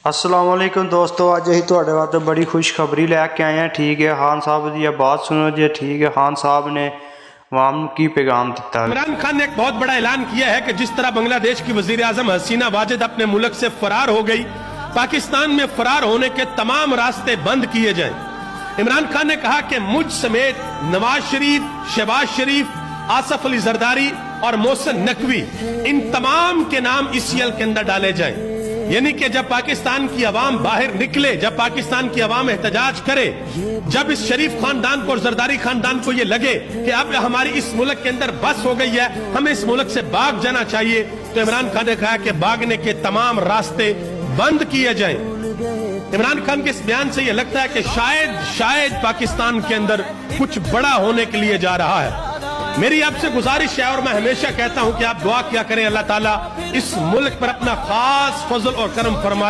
अस्सलाम वालेकुम दोस्तों, अज असीं तुहाडे वास्ते बड़ी खुशखबरी लैके आए हैं। ठीक है, खान साहब की बात सुनो जी। ठीक है, खान साहब ने अवाम की पैगाम दिता है। इमरान खान ने एक बहुत बड़ा ऐलान किया है कि जिस तरह बांग्लादेश की वजीर आजम हसीना वाजिद अपने मुल्क से फरार हो गई, पाकिस्तान में फरार होने के तमाम रास्ते बंद किए जाएं। इमरान खान ने कहा कि मुझ समेत नवाज शरीफ, शहबाज शरीफ, आसफ अली जरदारी और मोहसिन नकवी, इन तमाम के नाम ECL के अंदर डाले जाएं। यानी कि जब पाकिस्तान की अवाम बाहर निकले, जब पाकिस्तान की अवाम एहतजाज करे, जब इस शरीफ खानदान को और जरदारी खानदान को ये लगे कि अब हमारी इस मुल्क के अंदर बस हो गई है, हमें इस मुल्क से भाग जाना चाहिए, तो इमरान खान ने कहा कि भागने के तमाम रास्ते बंद किए जाएं। इमरान खान के इस बयान से यह लगता है कि शायद पाकिस्तान के अंदर कुछ बड़ा होने के लिए जा रहा है। मेरी आपसे गुजारिश है, और मैं हमेशा कहता हूं कि आप दुआ किया करें, अल्लाह ताला इस मुल्क पर अपना खास फजल और करम फरमाए।